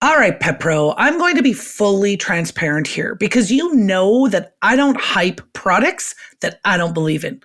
All right, Pet Pro, I'm going to be fully transparent here because you know that I don't hype products that I don't believe in.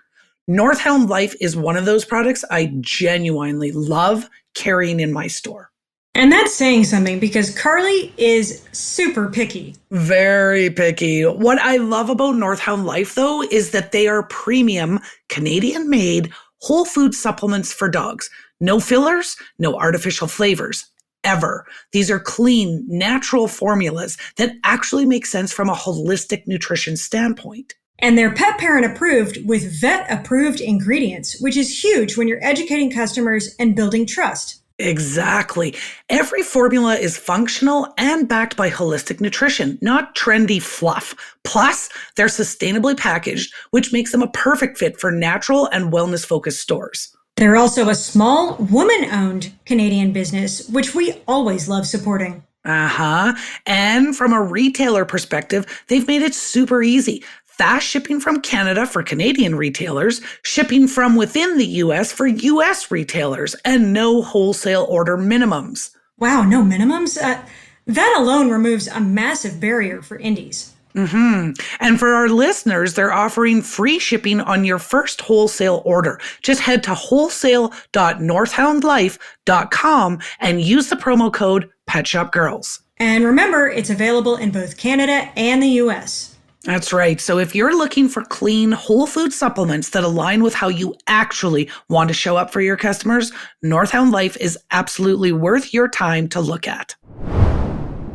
Northhound Life is one of those products I genuinely love carrying in my store. And that's saying something because Carly is super picky. Very picky. What I love about Northhound Life, though, is that they are premium, Canadian-made, whole food supplements for dogs. No fillers, no artificial flavors. Ever. These are clean, natural formulas that actually make sense from a holistic nutrition standpoint. And they're pet parent approved with vet approved ingredients, which is huge when you're educating customers and building trust. Exactly. Every formula is functional and backed by holistic nutrition, not trendy fluff. Plus, they're sustainably packaged, which makes them a perfect fit for natural and wellness-focused stores. They're also a small, woman-owned Canadian business, which we always love supporting. And from a retailer perspective, they've made it super easy. Fast shipping from Canada for Canadian retailers, shipping from within the U.S. for U.S. retailers, and no wholesale order minimums. Wow, no minimums? That alone removes a massive barrier for indies. And for our listeners, they're offering free shipping on your first wholesale order. Just head to wholesale.northhoundlife.com and use the promo code PetShopGirls. And remember, it's available in both Canada and the U.S. That's right. So if you're looking for clean, whole food supplements that align with how you actually want to show up for your customers, Northhound Life is absolutely worth your time to look at.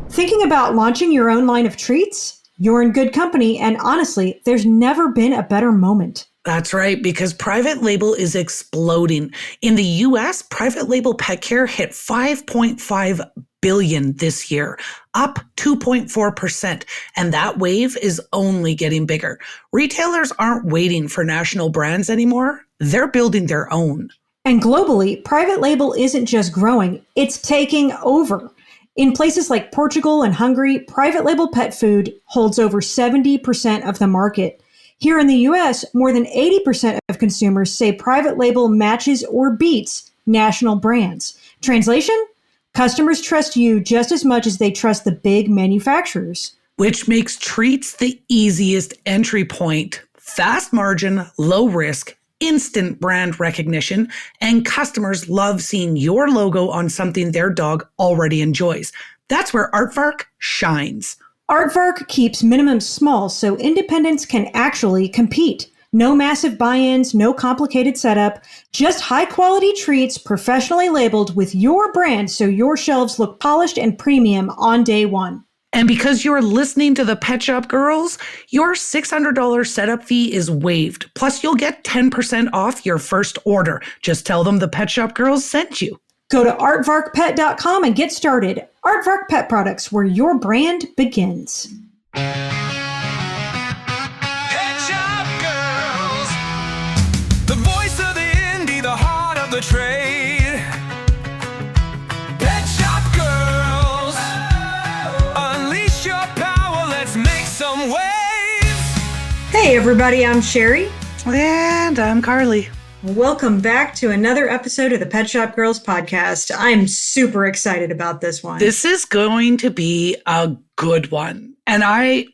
Thinking about launching your own line of treats? You're in good company, and honestly, there's never been a better moment. That's right, because private label is exploding. In the U.S., private label pet care hit $5.5 billion this year, up 2.4%. And that wave is only getting bigger. Retailers aren't waiting for national brands anymore. They're building their own. And globally, private label isn't just growing, it's taking over. In places like Portugal and Hungary, private label pet food holds over 70% of the market. Here in the US, more than 80% of consumers say private label matches or beats national brands. Translation? Customers trust you just as much as they trust the big manufacturers. Which makes treats the easiest entry point. Fast margin, low risk, instant brand recognition, and customers love seeing your logo on something their dog already enjoys. That's where Aardvark shines. Aardvark keeps minimums small so independents can actually compete. No massive buy-ins, no complicated setup, just high-quality treats professionally labeled with your brand so your shelves look polished and premium on day one. And because you're listening to the Pet Shop Girls, your $600 setup fee is waived. Plus, you'll get 10% off your first order. Just tell them the Pet Shop Girls sent you. Go to artvarkpet.com and get started. Aardvark Pet Products, where your brand begins. Pet Shop Girls, the voice of the indie, the heart of the trade. Pet Shop Girls, unleash your power, let's make some waves. Hey everybody, I'm Sherry. And I'm Carly. Welcome back to another episode of the Pet Shop Girls podcast. I'm super excited about this one. This is going to be a good one. And I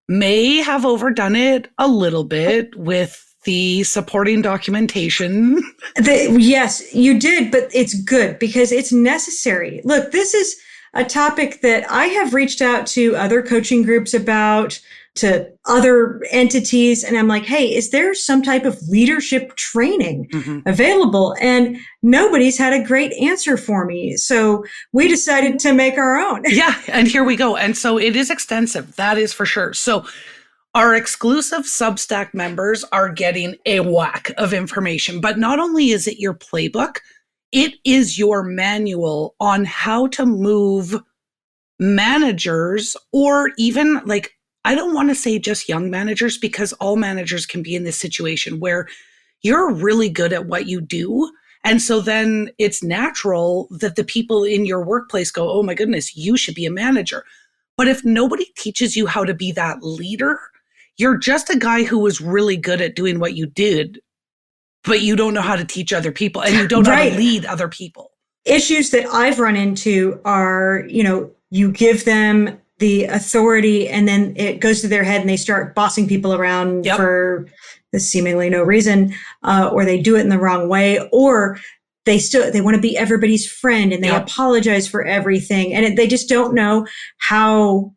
may have overdone it a little bit with the supporting documentation. Yes, you did, but it's good because it's necessary. Look, this is a topic that I have reached out to other coaching groups about, to other entities. And I'm like, hey, is there some type of leadership training available? And nobody's had a great answer for me. So we decided to make our own. Yeah. And here we go. And so it is extensive. That is for sure. So our exclusive Substack members are getting a whack of information, but not only is it your playbook, it is your manual on how to move managers, or even like, I don't want to say just young managers, because all managers can be in this situation where you're really good at what you do. And so then it's natural that the people in your workplace go, oh my goodness, you should be a manager. But if nobody teaches you how to be that leader, you're just a guy who was really good at doing what you did, but you don't know how to teach other people and you don't know how to lead other people. issues that I've run into are, you give them the authority and then it goes to their head and they start bossing people around Yep. for seemingly no reason, or they do it in the wrong way, or they want to be everybody's friend and they Yep. apologize for everything. And they just don't know how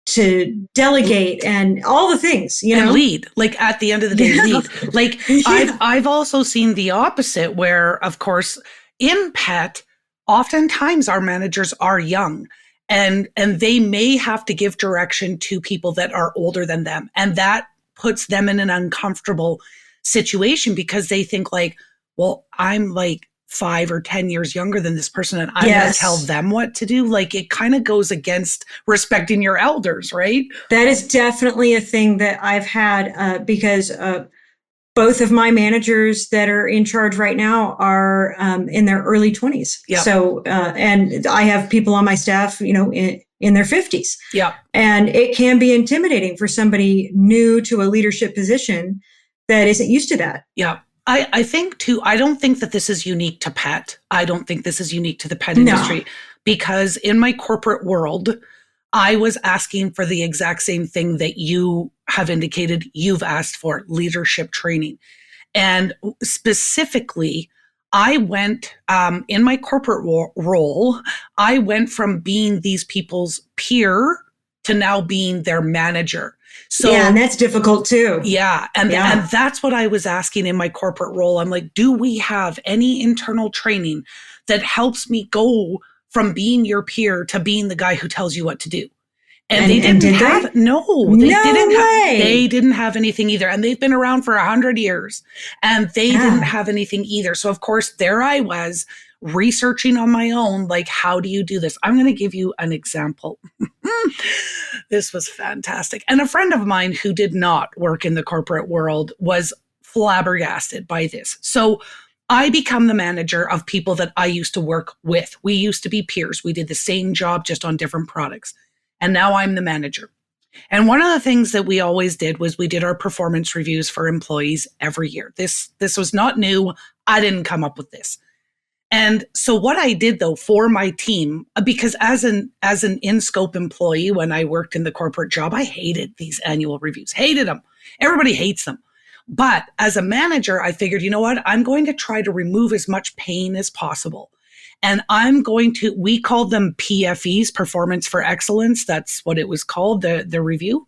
to delegate and all the things, and lead. Like at the end of the day, lead. Like I've also seen the opposite where, of course, in pet, oftentimes our managers are young and they may have to give direction to people that are older than them. And that puts them in an uncomfortable situation because they think like, well, I'm like 5 or 10 years younger than this person and I'm going to tell them what to do. Like it kind of goes against respecting your elders, right? That is definitely a thing that I've had because both of my managers that are in charge right now are in their early 20s. Yep. So, and I have people on my staff, in their 50s. Yeah. And it can be intimidating for somebody new to a leadership position that isn't used to that. Yeah. I think too, I don't think that this is unique to pet. I don't think this is unique to the pet industry because in my corporate world, I was asking for the exact same thing that you have indicated you've asked for, leadership training. And specifically, I went in my corporate role, I went from being these people's peer to now being their manager. So, yeah, and that's difficult too. Yeah. And that's what I was asking in my corporate role. I'm like, do we have any internal training that helps me go from being your peer to being the guy who tells you what to do? And they didn't have, they didn't have anything either. And they've been around for 100 years and they didn't have anything either. So of course, there I was researching on my own, like, how do you do this? I'm going to give you an example. This was fantastic. And a friend of mine who did not work in the corporate world was flabbergasted by this. So I become the manager of people that I used to work with. We used to be peers. We did the same job, just on different products. And now I'm the manager. And one of the things that we always did was we did our performance reviews for employees every year. This was not new. I didn't come up with this. And so what I did though for my team, because as an in-scope employee, when I worked in the corporate job, I hated these annual reviews, hated them. Everybody hates them. But as a manager, I figured, you know what? I'm going to try to remove as much pain as possible. And we called them PFEs, Performance for Excellence. That's what it was called, the review.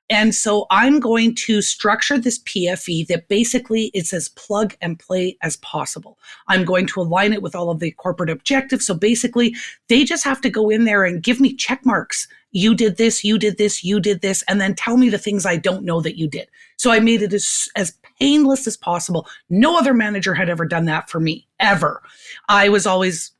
And so I'm going to structure this PFE that basically it's as plug and play as possible. I'm going to align it with all of the corporate objectives. So basically they just have to go in there and give me check marks. You did this, you did this, you did this, and then tell me the things I don't know that you did. So I made it as painless as possible. No other manager had ever done that for me, ever. I was always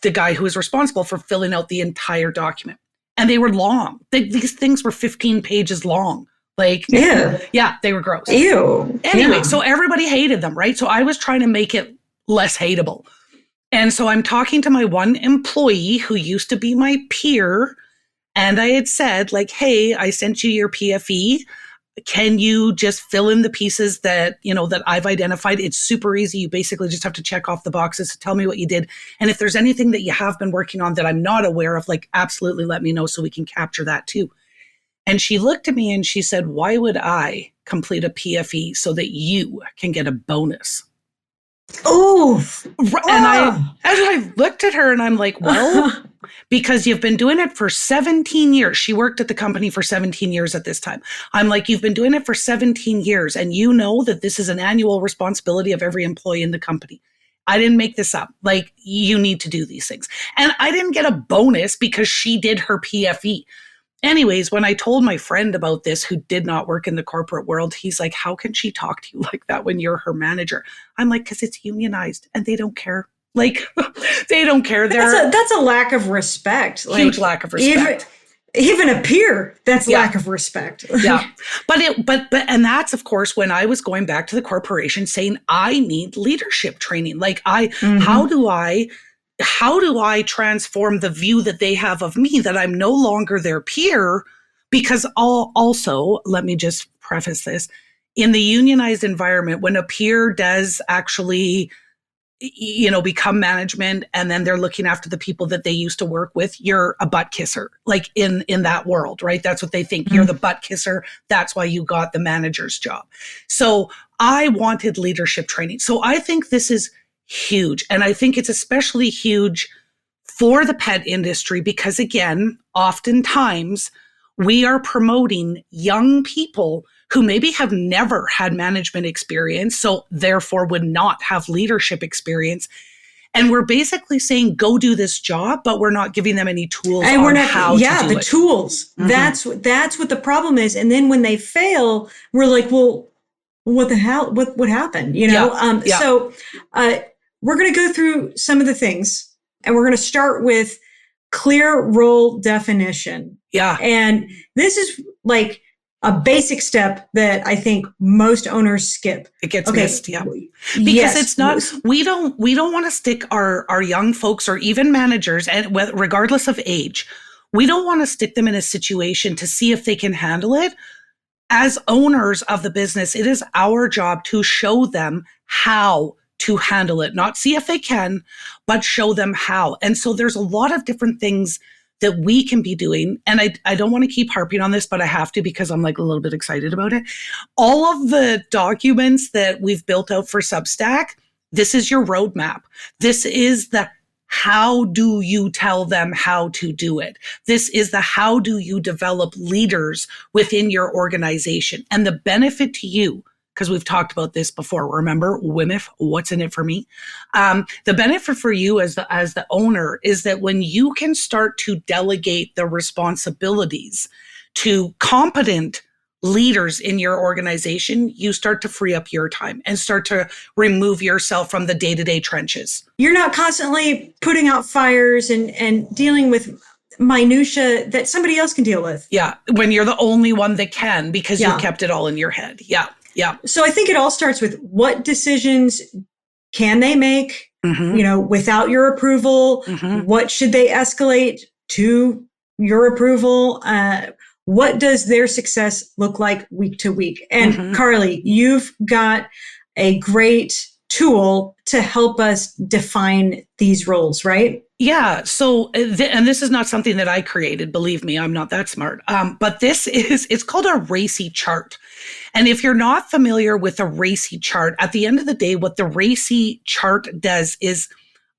the guy who was responsible for filling out the entire document. And they were long. These things were 15 pages long. Like, yeah, they were gross. Ew. Anyway, so everybody hated them, right? So I was trying to make it less hateable. And so I'm talking to my one employee who used to be my peer. And I had said, like, hey, I sent you your PFE. Can you just fill in the pieces that I've identified? It's super easy. You basically just have to check off the boxes to tell me what you did. And if there's anything that you have been working on that I'm not aware of, like, absolutely let me know so we can capture that too. And she looked at me and she said, why would I complete a PFE so that you can get a bonus? Oh, and I looked at her and I'm like, well, because you've been doing it for 17 years. She worked at the company for 17 years at this time. I'm like, you've been doing it for 17 years and you know that this is an annual responsibility of every employee in the company. I didn't make this up. Like, you need to do these things. And I didn't get a bonus because she did her PFE. Anyways, when I told my friend about this, who did not work in the corporate world, he's like, how can she talk to you like that when you're her manager? I'm like, because it's unionized and they don't care. Like, they don't care. That's a lack of respect. Huge lack of respect. Even a peer, that's lack of respect. Yeah. But and that's, of course, when I was going back to the corporation saying, I need leadership training. Like, how do I transform the view that they have of me, that I'm no longer their peer? Because also, let me just preface this, in the unionized environment, when a peer does actually become management, and then they're looking after the people that they used to work with, you're a butt kisser, like in that world, right? That's what they think. You're the butt kisser. That's why you got the manager's job. So I wanted leadership training. So I think this is huge. And I think it's especially huge for the pet industry because, again, oftentimes we are promoting young people who maybe have never had management experience, so therefore would not have leadership experience. And we're basically saying, go do this job, but we're not giving them any tools and on how to do it. Tools. Mm-hmm. That's what the problem is. And then when they fail, we're like, well, what the hell? What happened? So we're going to go through some of the things, and we're going to start with clear role definition. Yeah. And this is like a basic step that I think most owners skip. It gets missed, yeah. Because it's not, we don't want to stick our young folks or even managers, and regardless of age, we don't want to stick them in a situation to see if they can handle it. As owners of the business, it is our job to show them how to handle it, not see if they can, but show them how. And so there's a lot of different things that we can be doing. And I don't want to keep harping on this, but I have to because I'm like a little bit excited about it. All of the documents that we've built out for Substack, this is your roadmap. This is the how do you tell them how to do it? This is the how do you develop leaders within your organization? And the benefit to you, because we've talked about this before. Remember, WIMIF, what's in it for me? The benefit for you as the owner is that when you can start to delegate the responsibilities to competent leaders in your organization, you start to free up your time and start to remove yourself from the day-to-day trenches. You're not constantly putting out fires and dealing with minutia that somebody else can deal with. Yeah, when you're the only one that can because you kept it all in your head. Yeah. Yeah. So I think it all starts with what decisions can they make, without your approval? What should they escalate to your approval? What does their success look like week to week? And Carly, you've got a great tool to help us define these roles, right? Yeah. So, and this is not something that I created. Believe me, I'm not that smart. But it's called a RACI chart. And if you're not familiar with a RACI chart, at the end of the day, what the RACI chart does is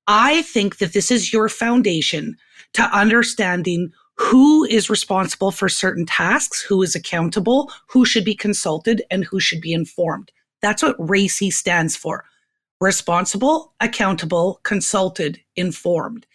I think that this is your foundation to understanding who is responsible for certain tasks, who is accountable, who should be consulted, and who should be informed. That's what RACI stands for. Responsible, accountable, consulted, informed.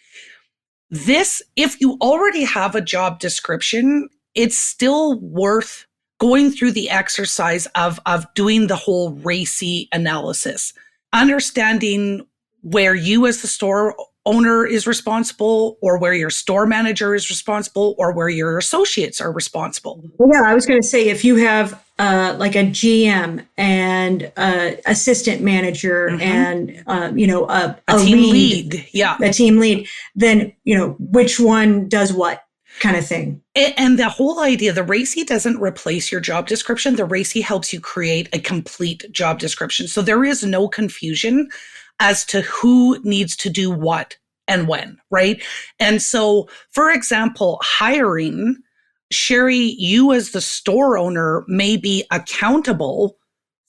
This, if you already have a job description, it's still worth going through the exercise of doing the whole RACI analysis, understanding where you as the store owner is responsible, or where your store manager is responsible, or where your associates are responsible. Yeah, I was going to say, if you have like a GM and assistant manager and a team lead, a team lead, then which one does what kind of thing. And the whole idea, the RACI doesn't replace your job description. The RACI helps you create a complete job description, so there is no confusion as to who needs to do what and when, right? And so, for example, hiring, Sherry, you as the store owner may be accountable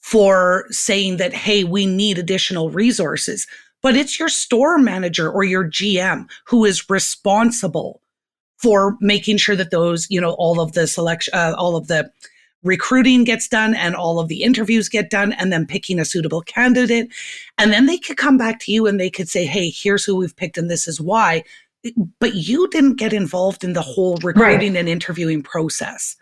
for saying that, hey, we need additional resources, but it's your store manager or your GM who is responsible for making sure that those, all of the selection, all of the recruiting gets done and all of the interviews get done, and then picking a suitable candidate. And then they could come back to you and they could say, hey, here's who we've picked and this is why. But you didn't get involved in the whole recruiting and interviewing process.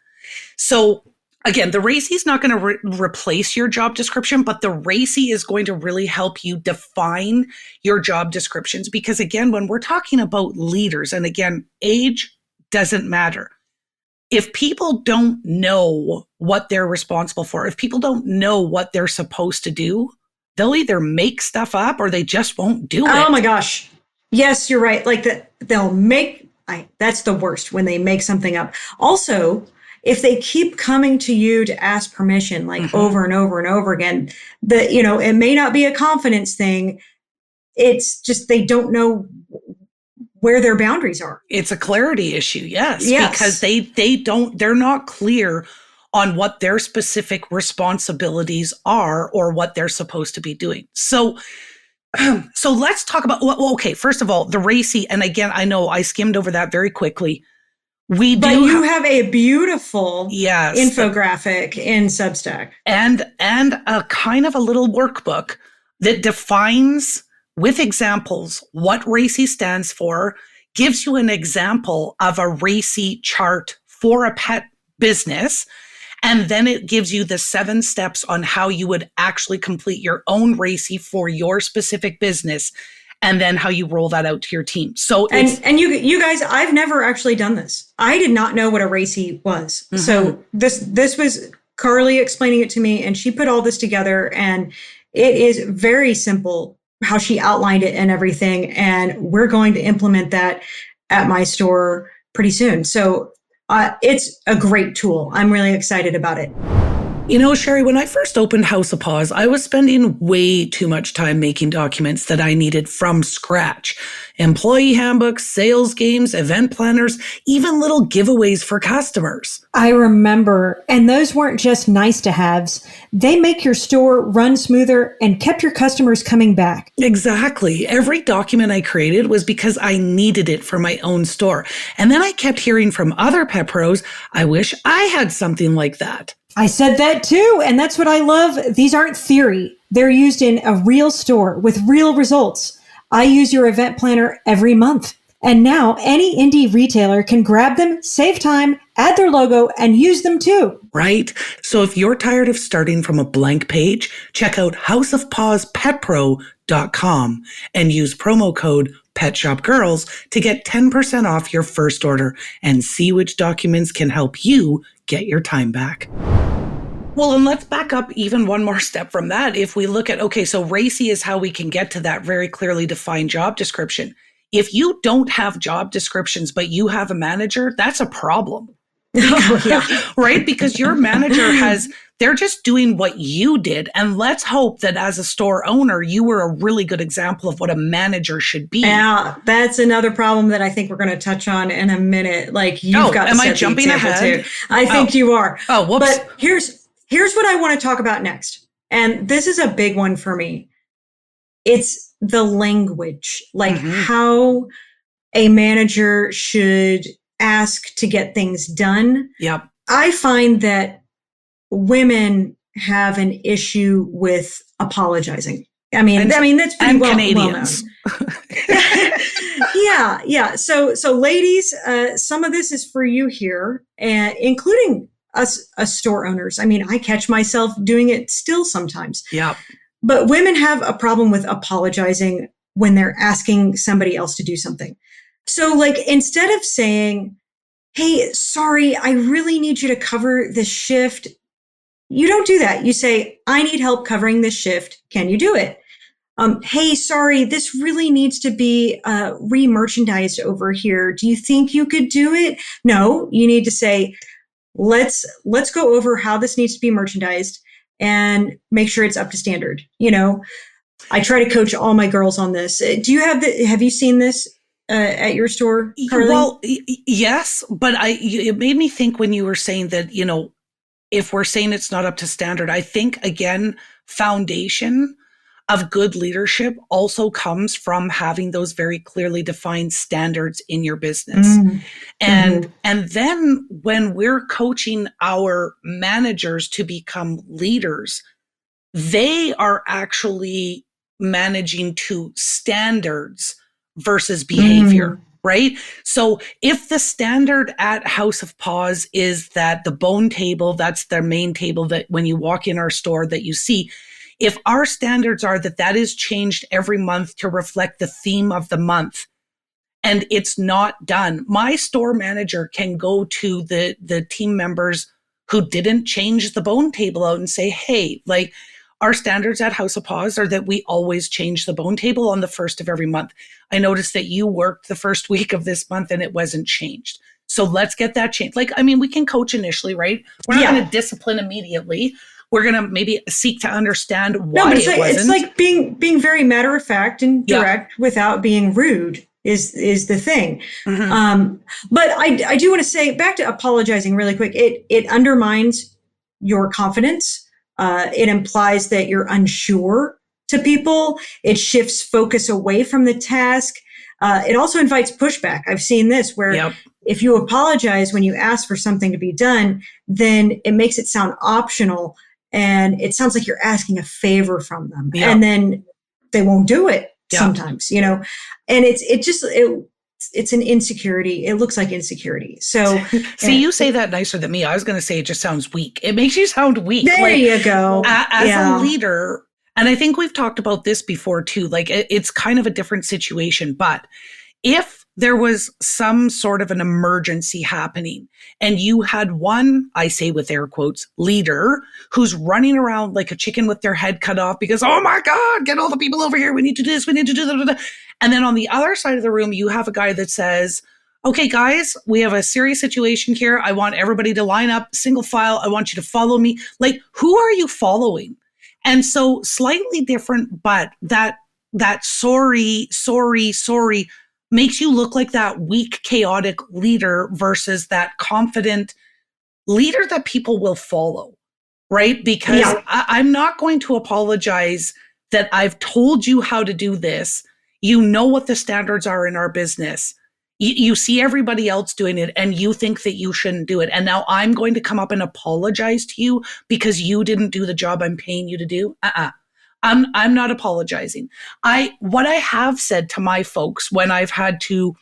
So again, the RACI is not going to replace your job description, but the RACI is going to really help you define your job descriptions. Because again, when we're talking about leaders, and again, age doesn't matter. If people don't know what they're responsible for, if people don't know what they're supposed to do, they'll either make stuff up or they just won't do it. Oh my gosh. Yes, you're right. Like that's the worst, when they make something up. Also, if they keep coming to you to ask permission, like over and over and over again, it may not be a confidence thing. it's just they don't know where their boundaries are. It's a clarity issue, yes. Yes. Because they're not clear on what their specific responsibilities are or what they're supposed to be doing. So let's talk about, well, okay, first of all, the RACI, and again, I know I skimmed over that very quickly. But you have a beautiful infographic in Substack. And a kind of a little workbook that defines with examples what RACI stands for, gives you an example of a RACI chart for a pet business, and then it gives you the 7 steps on how you would actually complete your own RACI for your specific business, and then how you roll that out to your team. So and you guys, I've never actually done this. I did not know what a RACI was. Mm-hmm. So this was Carly explaining it to me, and she put all this together, and it is very simple how she outlined it and everything. And we're going to implement that at my store pretty soon. So it's a great tool. I'm really excited about it. You know, Sherry, when I first opened House of Paws, I was spending way too much time making documents that I needed from scratch. Employee handbooks, sales games, event planners, even little giveaways for customers. I remember, and those weren't just nice to haves. They make your store run smoother and kept your customers coming back. Exactly. Every document I created was because I needed it for my own store. And then I kept hearing from other pet pros, I wish I had something like that. I said that too, and that's what I love. These aren't theory. They're used in a real store with real results. I use your event planner every month. And now any indie retailer can grab them, save time, add their logo, and use them too. Right? So if you're tired of starting from a blank page, check out houseofpawspetpro.com and use promo code PetShopGirls to get 10% off your first order and see which documents can help you get your time back. Well, and let's back up even one more step from that. If we look at, okay, so RACI is how we can get to that very clearly defined job description. If you don't have job descriptions, but you have a manager, that's a problem. Right? Because your manager they're just doing what you did. And let's hope that as a store owner, you were a really good example of what a manager should be. Yeah, that's another problem that I think we're going to touch on in a minute. Like you've got to set the example too. I think you are. Oh, whoops. But here's what I want to talk about next. And this is a big one for me. It's the language, like how a manager should ask to get things done. Yep. I find that women have an issue with apologizing. I mean that's pretty well known. Yeah. So ladies, some of this is for you here, and including us store owners. I mean, I catch myself doing it still sometimes. Yeah. But women have a problem with apologizing when they're asking somebody else to do something. So like instead of saying, "Hey, sorry, I really need you to cover this shift," you don't do that. You say, "I need help covering this shift. Can you do it?" "Hey, sorry, this really needs to be re-merchandised over here. Do you think you could do it?" No, you need to say, let's go over how this needs to be merchandised and make sure it's up to standard. You know, I try to coach all my girls on this. Have you seen this at your store, Carly? Well, yes, but it made me think when you were saying that, you know, if we're saying it's not up to standard, I think, again, foundation of good leadership also comes from having those very clearly defined standards in your business. And then when we're coaching our managers to become leaders, they are actually managing to standards versus behavior. Right? So if the standard at House of Paws is that the bone table, that's their main table that when you walk in our store that you see, if our standards are that is changed every month to reflect the theme of the month and it's not done, my store manager can go to the team members who didn't change the bone table out and say, "Hey, like, our standards at House of Paws are that we always change the bone table on the first of every month. I noticed that you worked the first week of this month and it wasn't changed. So let's get that changed." Like, I mean, we can coach initially, right? We're not going to discipline immediately, We're going to maybe seek to understand why No, but it wasn't. it's like being very matter of fact and direct without being rude is the thing. But I do want to say, back to apologizing really quick, it undermines your confidence. It implies that you're unsure to people. It shifts focus away from the task. It also invites pushback. I've seen this where if you apologize when you ask for something to be done, then it makes it sound optional, and it sounds like you're asking a favor from them. And then they won't do it sometimes, you know, and it's an insecurity. It looks like insecurity. So see, you say that nicer than me. I was going to say it just sounds weak. It makes you sound weak. There you go. As a leader, and I think we've talked about this before too, like it's kind of a different situation, but if there was some sort of an emergency happening and you had one, I say with air quotes, leader who's running around like a chicken with their head cut off because, oh my God, get all the people over here. We need to do this. We need to do that. And then on the other side of the room, you have a guy that says, okay, guys, we have a serious situation here. I want everybody to line up single file. I want you to follow me. Like, who are you following? And so slightly different, but that sorry makes you look like that weak, chaotic leader versus that confident leader that people will follow, right? Because I'm not going to apologize that I've told you how to do this. You know what the standards are in our business. You see everybody else doing it and you think that you shouldn't do it. And now I'm going to come up and apologize to you because you didn't do the job I'm paying you to do. I'm not apologizing. What I have said to my folks when I've had to,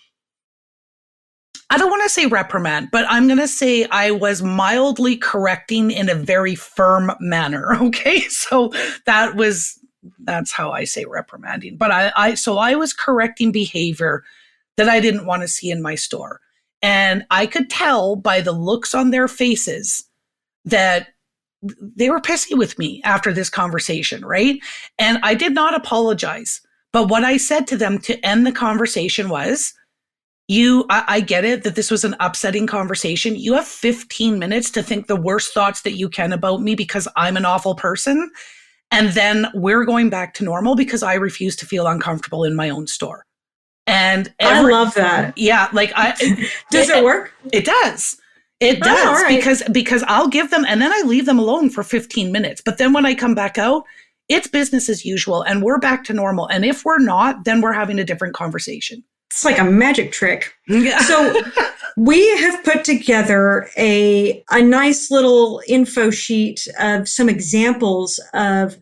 I don't want to say reprimand, but I'm going to say I was mildly correcting in a very firm manner. Okay. So that's how I say reprimanding. But so I was correcting behavior that I didn't want to see in my store. And I could tell by the looks on their faces that they were pissy with me after this conversation, right? And I did not apologize. But what I said to them to end the conversation was, I get it that this was an upsetting conversation. You have 15 minutes to think the worst thoughts that you can about me because I'm an awful person. And then we're going back to normal because I refuse to feel uncomfortable in my own store. And I love that. Yeah. Like does it work? It does. It does because I'll give them and then I leave them alone for 15 minutes. But then when I come back out, it's business as usual and we're back to normal. And if we're not, then we're having a different conversation. It's like a magic trick. So we have put together a nice little info sheet of some examples of,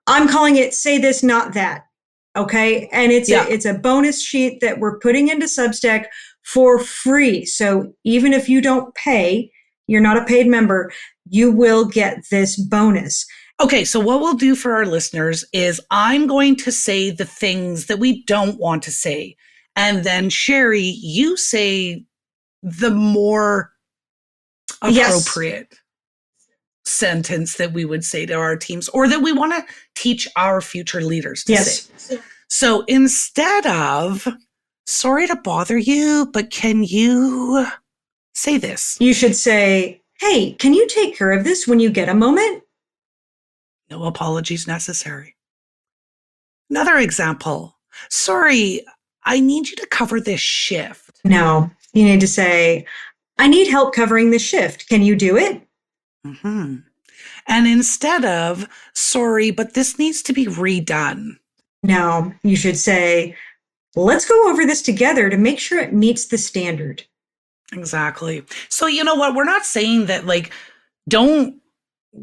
I'm calling it say this, not that. Okay. And it's a bonus sheet that we're putting into Substack for free. So even if you don't pay, you're not a paid member, you will get this bonus. Okay, so what we'll do for our listeners is I'm going to say the things that we don't want to say. And then Sherry, you say the more appropriate sentence that we would say to our teams or that we want to teach our future leaders to say. So instead of, sorry to bother you, but can you say this? You should say, hey, can you take care of this when you get a moment? No apologies necessary. Another example. Sorry, I need you to cover this shift. No, you need to say, I need help covering this shift. Can you do it? Mm-hmm. And instead of, sorry, but this needs to be redone. No, you should say, let's go over this together to make sure it meets the standard. Exactly. So you know what? We're not saying that don't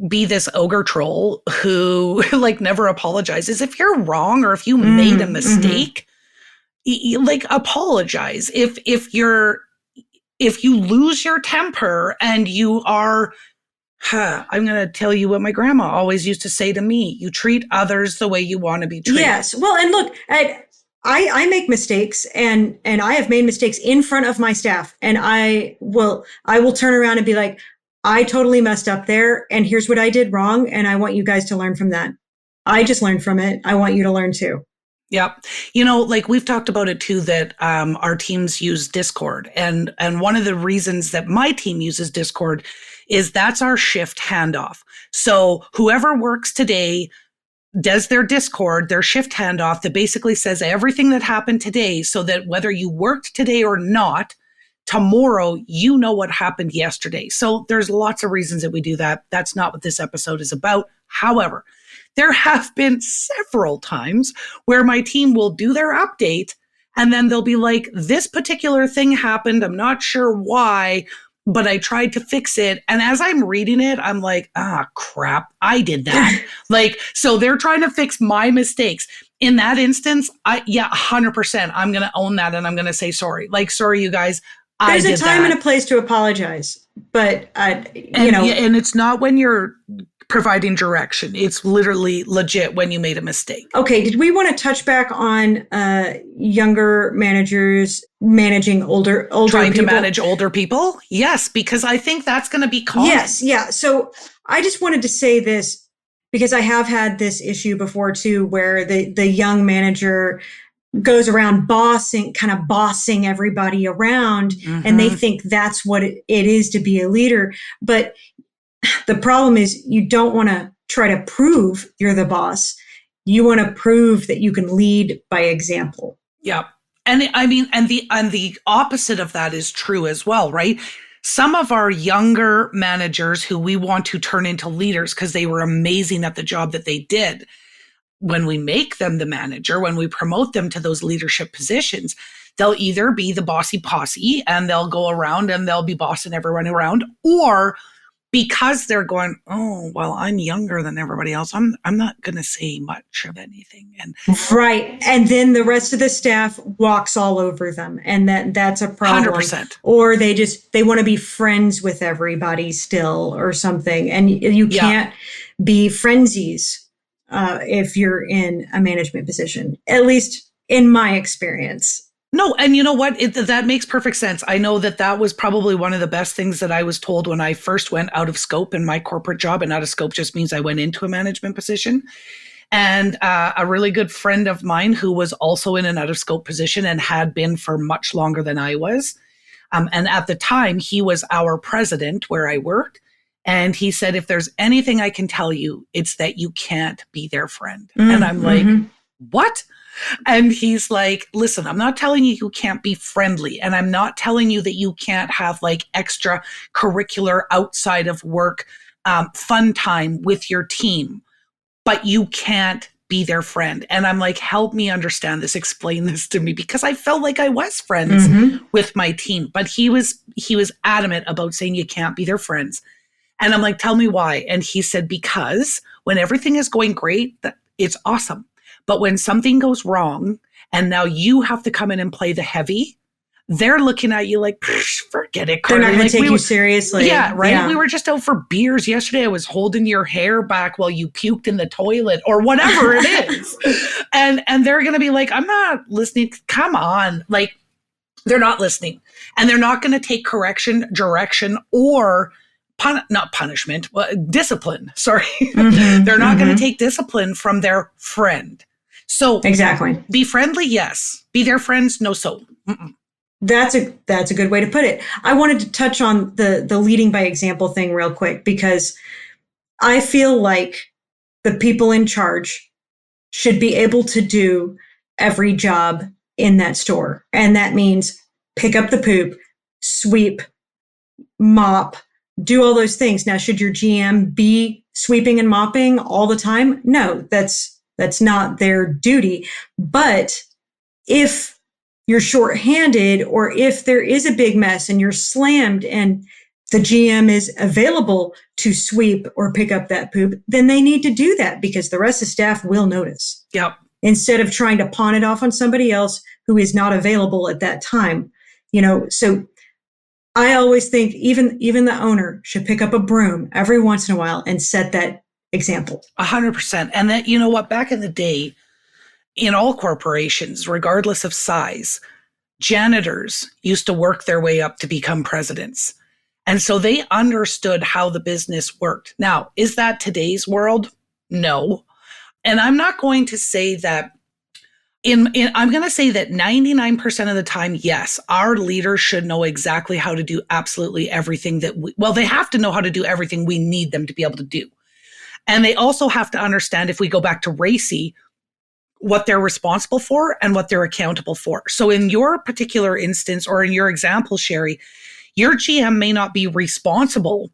be this ogre troll who never apologizes. If you're wrong or if you made a mistake, apologize. If you lose your temper and you are, I'm going to tell you what my grandma always used to say to me. You treat others the way you want to be treated. Yes. Well, and look, I make mistakes and I have made mistakes in front of my staff. And I will turn around and be like, I totally messed up there. And here's what I did wrong. And I want you guys to learn from that. I just learned from it. I want you to learn too. Yep. Like we've talked about it too, that our teams use Discord. And one of the reasons that my team uses Discord is that's our shift handoff. So whoever works today does their Discord, their shift handoff that basically says everything that happened today, so that whether you worked today or not, tomorrow, you know what happened yesterday. So there's lots of reasons that we do that. That's not what this episode is about. However, there have been several times where my team will do their update and then they'll be like, this particular thing happened. I'm not sure why, but I tried to fix it. And as I'm reading it, I'm like, crap, I did that. So they're trying to fix my mistakes. In that instance, 100%, I'm going to own that and I'm going to say sorry. Sorry, you guys. There's a time and a place to apologize, but and it's not when you're providing direction. It's literally legit when you made a mistake. Okay. Did we want to touch back on younger managers managing older trying people? To manage older people? Yes, because I think that's going to be common. Yes. Yeah. So I just wanted to say this because I have had this issue before too, where the young manager goes around bossing everybody around, and they think that's what it is to be a leader. But the problem is you don't want to try to prove you're the boss. You want to prove that you can lead by example. Yeah. And I mean, and the opposite of that is true as well, right? Some of our younger managers who we want to turn into leaders because they were amazing at the job that they did, when we make them the manager, when we promote them to those leadership positions, they'll either be the bossy posse and they'll go around and they'll be bossing everyone around, or because they're going, oh, well, I'm younger than everybody else, I'm not going to say much of anything. And right. And then the rest of the staff walks all over them. And that's a problem. 100%. Or they want to be friends with everybody still or something. And you can't be friendsies if you're in a management position, at least in my experience. No, and you know what? That makes perfect sense. I know that was probably one of the best things that I was told when I first went out of scope in my corporate job. And out of scope just means I went into a management position. And a really good friend of mine who was also in an out of scope position and had been for much longer than I was. And at the time, he was our president where I worked. And he said, if there's anything I can tell you, it's that you can't be their friend. And I'm like, what? And he's like, listen, I'm not telling you can't be friendly. And I'm not telling you that you can't have extra curricular outside of work fun time with your team, but you can't be their friend. And I'm like, help me understand this. Explain this to me, because I felt like I was friends with my team. But he was adamant about saying you can't be their friends. And I'm like, tell me why. And he said, because when everything is going great, it's awesome. But when something goes wrong and now you have to come in and play the heavy, they're looking at you like, forget it, Carly. They're not going to take you seriously. Yeah, right? Yeah. We were just out for beers yesterday. I was holding your hair back while you puked in the toilet or whatever it is. And they're going to be like, I'm not listening. Come on. They're not listening. And they're not going to take correction, direction, or not punishment, discipline. Sorry. They're not going to take discipline from their friend. So exactly. Be friendly, yes. Be their friends, no so. That's a good way to put it. I wanted to touch on the leading by example thing real quick, because I feel like the people in charge should be able to do every job in that store. And that means pick up the poop, sweep, mop, do all those things. Now, should your GM be sweeping and mopping all the time? No, that's not their duty. But if you're shorthanded, or if there is a big mess and you're slammed and the GM is available to sweep or pick up that poop, then they need to do that, because the rest of the staff will notice. Yep. Instead of trying to pawn it off on somebody else who is not available at that time. So I always think even the owner should pick up a broom every once in a while and set that example. 100%. And that, you know what, back in the day, in all corporations, regardless of size, janitors used to work their way up to become presidents. And so they understood how the business worked. Now, is that today's world? No. And I'm not going to say that I'm going to say that 99% of the time, yes, our leaders should know exactly how to do absolutely everything they have to know how to do everything we need them to be able to do. And they also have to understand, if we go back to Racy, what they're responsible for and what they're accountable for. So in your particular instance, or in your example, Sherry, your GM may not be responsible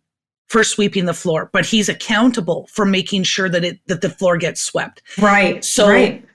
for sweeping the floor, but he's accountable for making sure that the floor gets swept. Right. So right.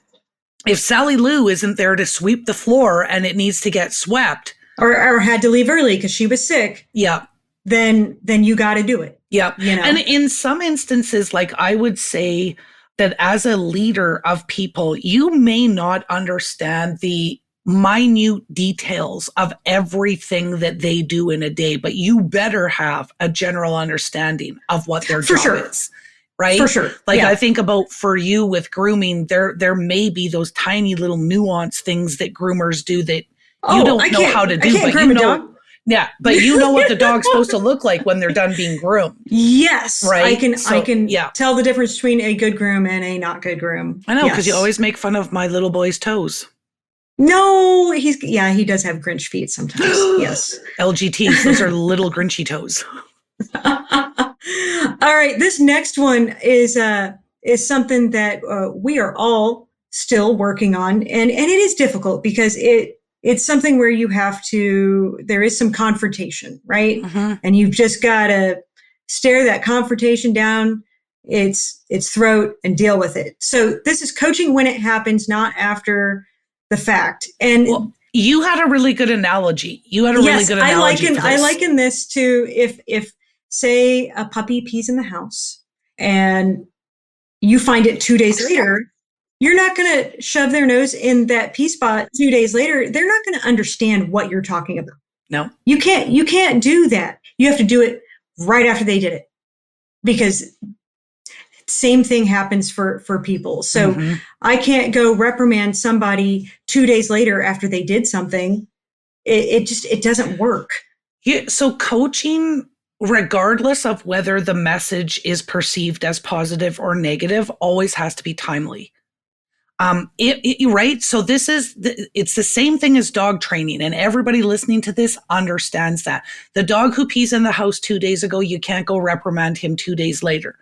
If Sally Lou isn't there to sweep the floor and it needs to get swept, or had to leave early because she was sick, yeah, then you got to do it. yeah. You know? And in some instances, like I would say that as a leader of people, you may not understand the minute details of everything that they do in a day, but you better have a general understanding of what their job is. Right? For sure. Like yeah. I think about for you with grooming, there may be those tiny little nuance things that groomers do that you don't know how to do, but you know, dog. Yeah, but you know what the dog's supposed to look like when they're done being groomed. Yes, right. I can tell the difference between a good groom and a not good groom. I know, because you always make fun of my little boy's toes. No, he does have Grinch feet sometimes. Yes, LGTs, those are little Grinchy toes. All right, this next one is something that we are all still working on, and it is difficult because it's something where there is some confrontation, right? Mm-hmm. And you've just got to stare that confrontation down its throat and deal with it. So this is coaching when it happens, not after the fact. And you had a really good analogy. I liken this to if say a puppy pees in the house and you find it 2 days later, you're not going to shove their nose in that pee spot 2 days later. They're not going to understand what you're talking about. No, you can't do that. You have to do it right after they did it, because same thing happens for people. So I can't go reprimand somebody 2 days later after they did something. It doesn't work. Yeah, so coaching, regardless of whether the message is perceived as positive or negative, always has to be timely. Right? So it's the same thing as dog training, and everybody listening to this understands that. The dog who pees in the house 2 days ago, you can't go reprimand him 2 days later.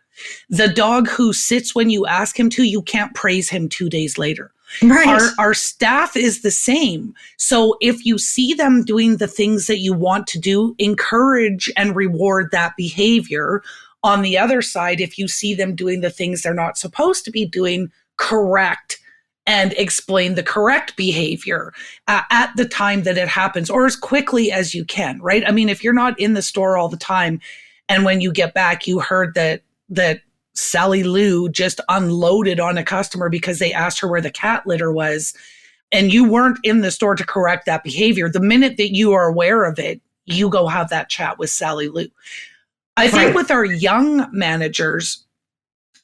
The dog who sits when you ask him to, you can't praise him 2 days later. Right. Our staff is the same. So if you see them doing the things that you want to do, encourage and reward that behavior. On the other side, if you see them doing the things they're not supposed to be doing, correct and explain the correct behavior at the time that it happens, or as quickly as you can, right? I mean, if you're not in the store all the time and when you get back, you heard that Sally Lou just unloaded on a customer because they asked her where the cat litter was, and you weren't in the store to correct that behavior, the minute that you are aware of it, you go have that chat with Sally Lou. I think with our young managers,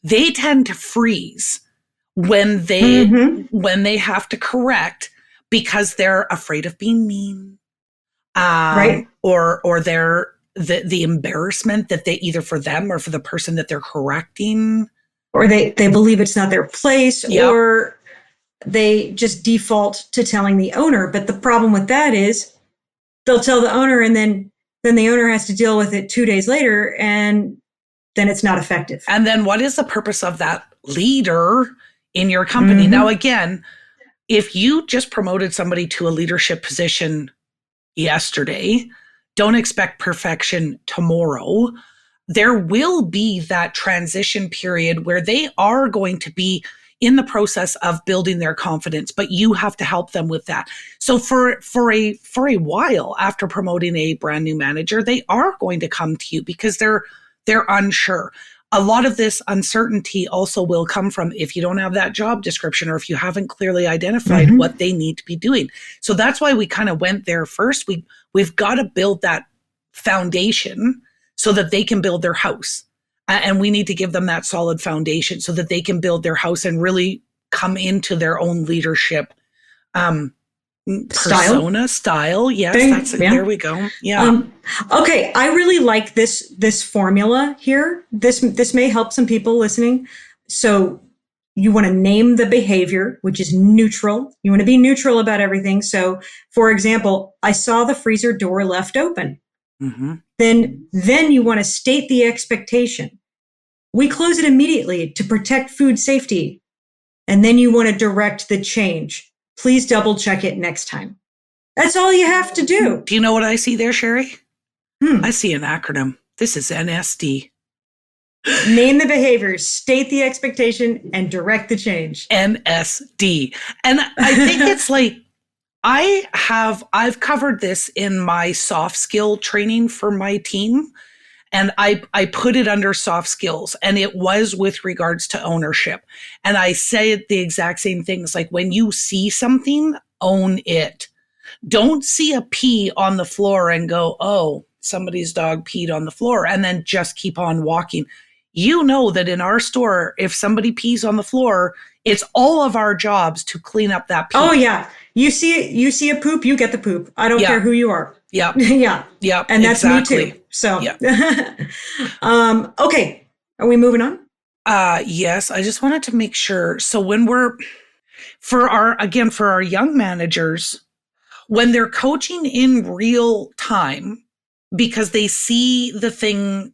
they tend to freeze when they have to correct because they're afraid of being mean, or they're the embarrassment that they, either for them or for the person that they're correcting, or they believe it's not their place, or they just default to telling the owner. But the problem with that is they'll tell the owner, and then the owner has to deal with it 2 days later, and then it's not effective. And then what is the purpose of that leader in your company? Now, again, if you just promoted somebody to a leadership position yesterday, don't expect perfection tomorrow. There will be that transition period where they are going to be in the process of building their confidence, but you have to help them with that. So for a while after promoting a brand new manager, they are going to come to you because they're unsure. A lot of this uncertainty also will come from if you don't have that job description, or if you haven't clearly identified what they need to be doing. So that's why we kind of went there first. We've got to build that foundation so that they can build their house. And we need to give them that solid foundation so that they can build their house and really come into their own leadership style. Yes, there we go. Yeah. Okay, I really like this formula here. This may help some people listening. So you want to name the behavior, which is neutral. You want to be neutral about everything. So, for example, I saw the freezer door left open. Mm-hmm. Then you want to state the expectation. We close it immediately to protect food safety. And then you want to direct the change. Please double check it next time. That's all you have to do. Do you know what I see there, Sherry? I see an acronym. This is NSD. Name the behaviors, state the expectation, and direct the change. NSD. And I think it's like, I've covered this in my soft skill training for my team. And I put it under soft skills, and it was with regards to ownership. And I say the exact same things, like when you see something, own it. Don't see a pee on the floor and go, oh, somebody's dog peed on the floor, and then just keep on walking. You know that in our store, if somebody pees on the floor, it's all of our jobs to clean up that pee. Oh yeah. You see a poop, you get the poop. I don't care who you are. Yeah. Yeah. Yeah. And that's exactly. Me too. So, okay. Are we moving on? Yes. I just wanted to make sure. So when for our young managers, when they're coaching in real time, because they see the thing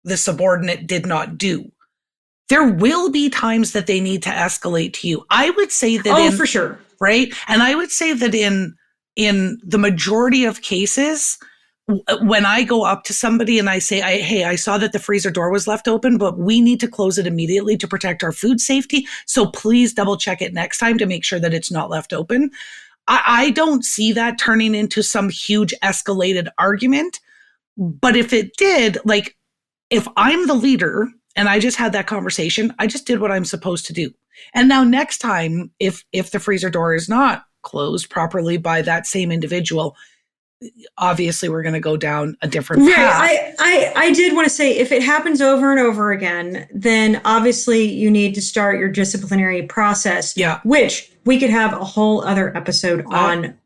the subordinate did not do, there will be times that they need to escalate to you. I would say that for sure. Right. And I would say that in the majority of cases, when I go up to somebody and I say, hey, I saw that the freezer door was left open, but we need to close it immediately to protect our food safety. So please double check it next time to make sure that it's not left open. I don't see that turning into some huge escalated argument. But if it did, like, if I'm the leader and I just had that conversation, I just did what I'm supposed to do. And now next time, if the freezer door is not closed properly by that same individual, obviously we're going to go down a different path. I did want to say, if it happens over and over again, then obviously you need to start your disciplinary process, which we could have a whole other episode on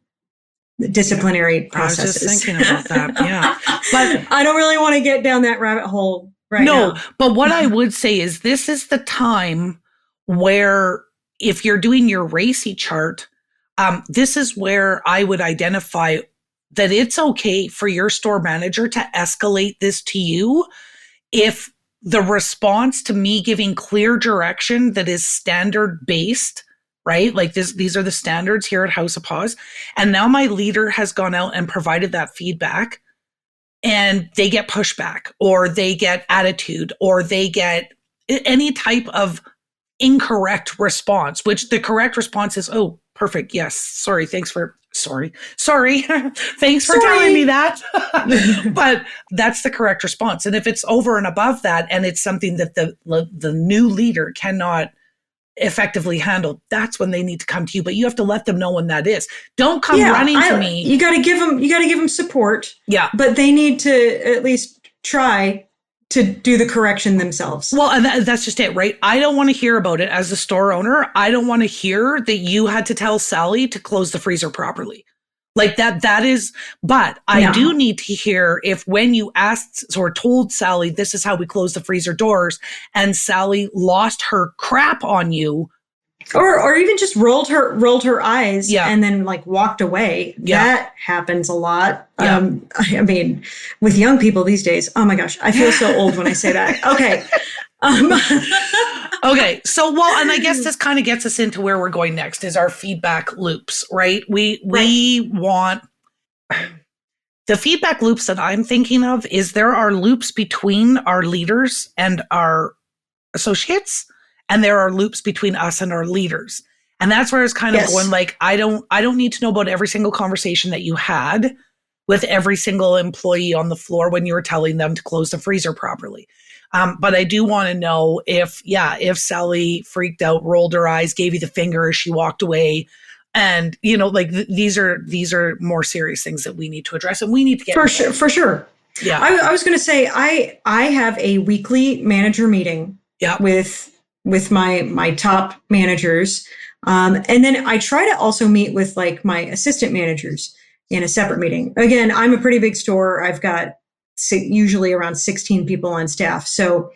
disciplinary processes. I was just thinking about that. Yeah. But I don't really want to get down that rabbit hole right now. No, but what I would say is this is the time where if you're doing your RACI chart, this is where I would identify that it's okay for your store manager to escalate this to you if the response to me giving clear direction that is standard based, right? Like these are the standards here at House of Paws. And now my leader has gone out and provided that feedback, and they get pushback, or they get attitude, or they get any type of incorrect response, which the correct response is, oh, perfect. Yes. Sorry. Thanks for telling me that. But that's the correct response. And if it's over and above that, and it's something that the new leader cannot effectively handle, that's when they need to come to you. But you have to let them know when that is. Don't come running to me. You got to give them support. Yeah. But they need to at least try to do the correction themselves. Well, and that's just it, right? I don't want to hear about it as the store owner. I don't want to hear that you had to tell Sally to close the freezer properly. Like that is, but I do need to hear if when you asked or told Sally, this is how we close the freezer doors, and Sally lost her crap on you. Or even just rolled her eyes and then like walked away. Yeah. That happens a lot. Yeah. I mean, with young people these days, oh my gosh, I feel so old when I say that. Okay. Okay. So, well, and I guess this kind of gets us into where we're going next is our feedback loops, right? We want the feedback loops that I'm thinking of is there are loops between our leaders and our associates. And there are loops between us and our leaders. And that's where it's kind of going like, I don't need to know about every single conversation that you had with every single employee on the floor when you were telling them to close the freezer properly. But I do want to know if Sally freaked out, rolled her eyes, gave you the finger as she walked away. And, like these are more serious things that we need to address, and we need to get for sure. Yeah. I was going to say, I have a weekly manager meeting with my top managers. And then I try to also meet with like my assistant managers in a separate meeting. Again, I'm a pretty big store. I've got usually around 16 people on staff. So,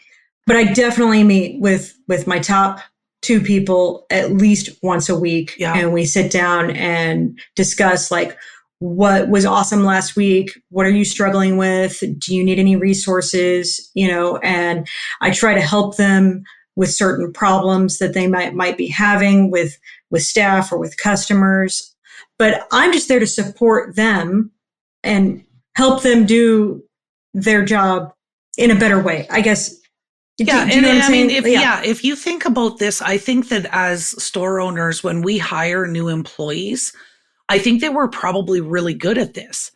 but I definitely meet with my top to people at least once a week. Yeah. And we sit down and discuss like, what was awesome last week? What are you struggling with? Do you need any resources? And I try to help them with certain problems that they might be having with staff or with customers. But I'm just there to support them and help them do their job in a better way, I guess. Yeah, do you know what I'm saying? If you think about this, I think that as store owners, when we hire new employees, I think that we're probably really good at this.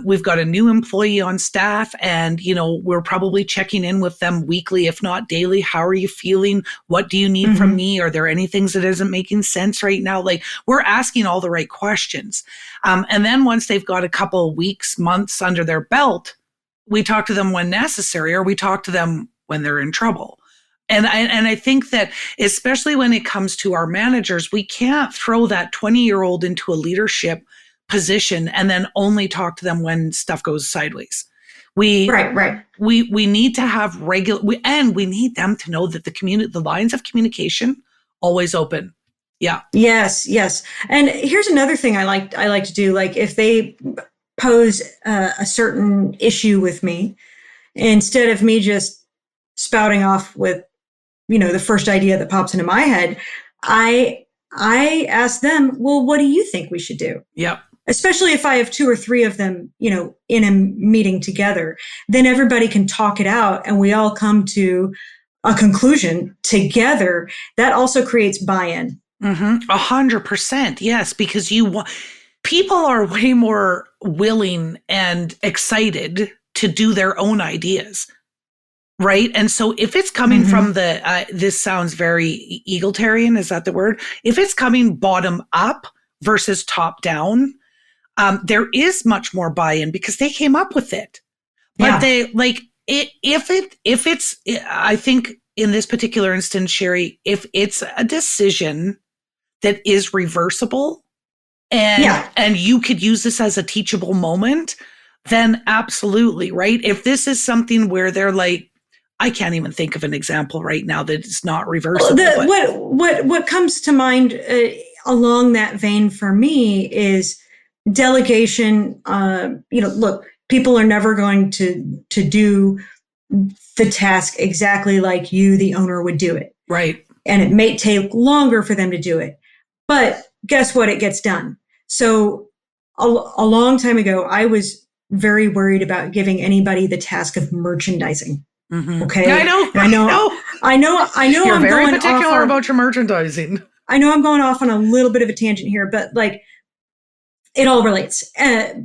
We've got a new employee on staff, and we're probably checking in with them weekly, if not daily. How are you feeling? What do you need from me? Are there any things that isn't making sense right now? Like, we're asking all the right questions. And then once they've got a couple of weeks, months under their belt, we talk to them when necessary, or we talk to them when they're in trouble. And I think that especially when it comes to our managers, we can't throw that 20-year-old into a leadership position and then only talk to them when stuff goes sideways. Right. We need to have we need them to know that the lines of communication always open. Yeah. Yes. And here's another thing I like to do. Like, if they pose a certain issue with me, instead of me just spouting off with the first idea that pops into my head, I ask them, well, what do you think we should do? Yep. Especially if I have 2 or 3 of them, in a meeting together, then everybody can talk it out and we all come to a conclusion together. That also creates buy-in. 100%. Yes, because people are way more willing and excited to do their own ideas. Right. And so if it's coming from this sounds very egalitarian, is that the word? If it's coming bottom up versus top down, there is much more buy-in because they came up with it. But I think in this particular instance, Sherry, if it's a decision that is reversible and you could use this as a teachable moment, then absolutely. Right. If this is something where they're like, I can't even think of an example right now that it's not reversible. What comes to mind along that vein for me is delegation. Look, people are never going to do the task exactly like you, the owner, would do it. Right. And it may take longer for them to do it. But guess what? It gets done. So a long time ago, I was very worried about giving anybody the task of merchandising. Okay. I know. You're I'm very particular about your merchandising. I know I'm going off on a little bit of a tangent here, but like, it all relates.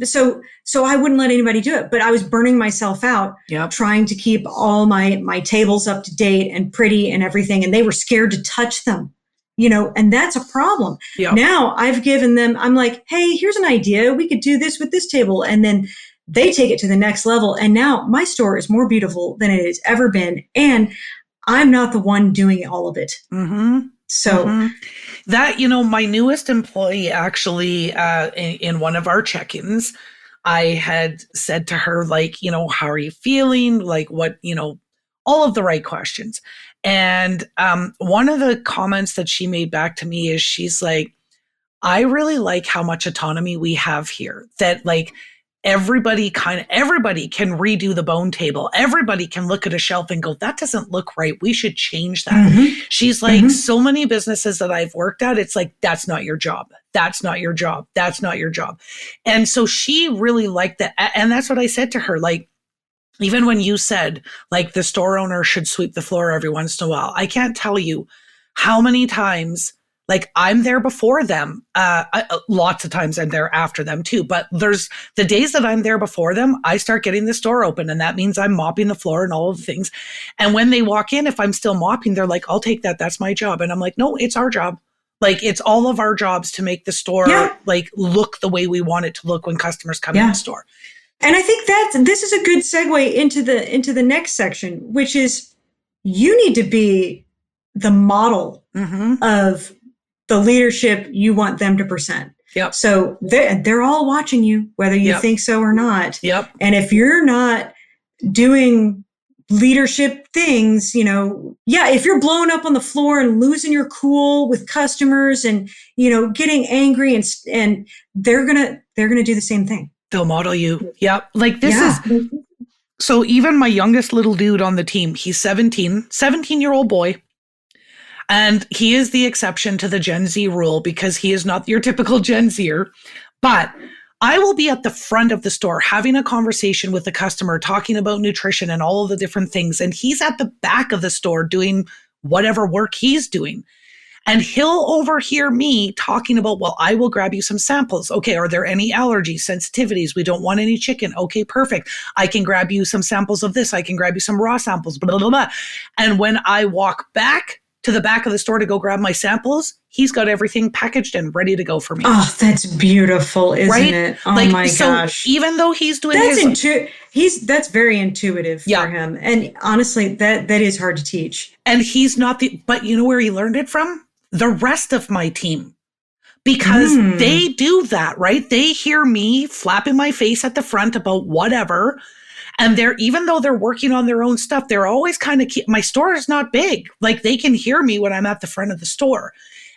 So I wouldn't let anybody do it, but I was burning myself out trying to keep all my tables up to date and pretty and everything. And they were scared to touch them, and that's a problem. Yep. Now I've given them, I'm like, hey, here's an idea. We could do this with this table. And then they take it to the next level. And now my store is more beautiful than it has ever been. And I'm not the one doing all of it. So that, my newest employee actually, in one of our check-ins, I had said to her, like, how are you feeling? Like, what, all of the right questions. And one of the comments that she made back to me is she's like, I really like how much autonomy we have here, that like, everybody can redo the bone table. Everybody can look at a shelf and go, that doesn't look right. We should change that. She's like, so many businesses that I've worked at, it's like, that's not your job. That's not your job. That's not your job. And so she really liked that. And that's what I said to her. Like, even when you said like the store owner should sweep the floor every once in a while, I can't tell you how many times like I'm there before them. Lots of times I'm there after them too. But there's the days that I'm there before them, I start getting the store open. And that means I'm mopping the floor and all of the things. And when they walk in, if I'm still mopping, they're like, I'll take that. That's my job. And I'm like, no, it's our job. Like it's all of our jobs to make the store like look the way we want it to look when customers come in the store. And I think this is a good segue into the next section, which is you need to be the model of the leadership you want them to present. Yep. So they're all watching you, whether you think so or not. Yep. And if you're not doing leadership things, if you're blowing up on the floor and losing your cool with customers and, getting angry and they're going to do the same thing. They'll model you. Yep. Like this is, so even my youngest little dude on the team, he's 17-year-old boy. And he is the exception to the Gen Z rule because he is not your typical Gen Zer. But I will be at the front of the store having a conversation with the customer, talking about nutrition and all of the different things. And he's at the back of the store doing whatever work he's doing. And he'll overhear me talking about, well, I will grab you some samples. Okay, are there any allergies, sensitivities? We don't want any chicken. Okay, perfect. I can grab you some samples of this. I can grab you some raw samples, blah, blah, blah. And when I walk back to the back of the store to go grab my samples, he's got everything packaged and ready to go for me. Oh, that's beautiful, isn't it? Oh my gosh. Even though he's doing that's very intuitive for him. And honestly, that is hard to teach. And he's not but you know where he learned it from? The rest of my team. Because they do that, right? They hear me flapping my face at the front about whatever. And even though they're working on their own stuff, they're always kind of, my store is not big. Like they can hear me when I'm at the front of the store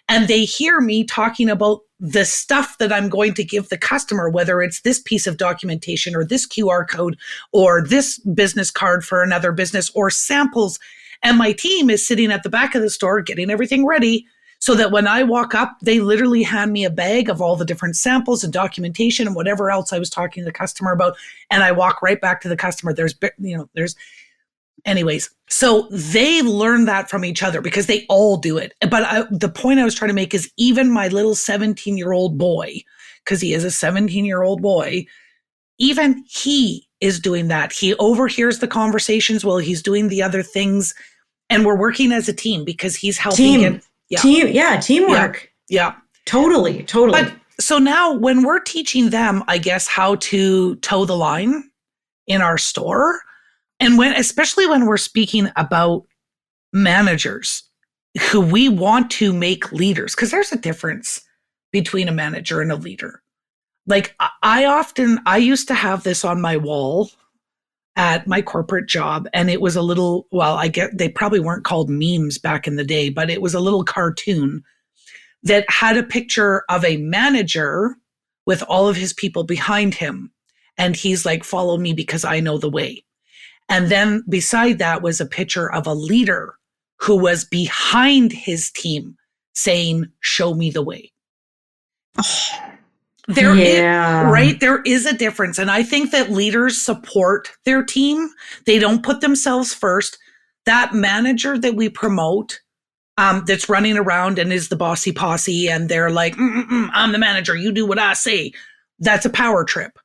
and they hear me talking about the stuff that I'm going to give the customer, whether it's this piece of documentation or this QR code or this business card for another business or samples. And my team is sitting at the back of the store getting everything ready so that when I walk up, they literally hand me a bag of all the different samples and documentation and whatever else I was talking to the customer about. And I walk right back to the customer. Anyways, so they learn that from each other because they all do it. But the point I was trying to make is even my little 17-year-old boy, because he is a 17-year-old boy, even he is doing that. He overhears the conversations while he's doing the other things. And we're working as a team because he's helping. Teamwork. Yeah. Totally. But so now when we're teaching them, I guess, how to toe the line in our store, and especially when we're speaking about managers who we want to make leaders, because there's a difference between a manager and a leader. Like I used to have this on my wall at my corporate job, and it was a little, I get they probably weren't called memes back in the day, but it was a little cartoon that had a picture of a manager with all of his people behind him. And he's like, follow me because I know the way. And then beside that was a picture of a leader who was behind his team saying, show me the way. There is a difference. And I think that leaders support their team. They don't put themselves first. That manager that we promote, that's running around and is the bossy posse, and they're like, I'm the manager, you do what I say. That's a power trip.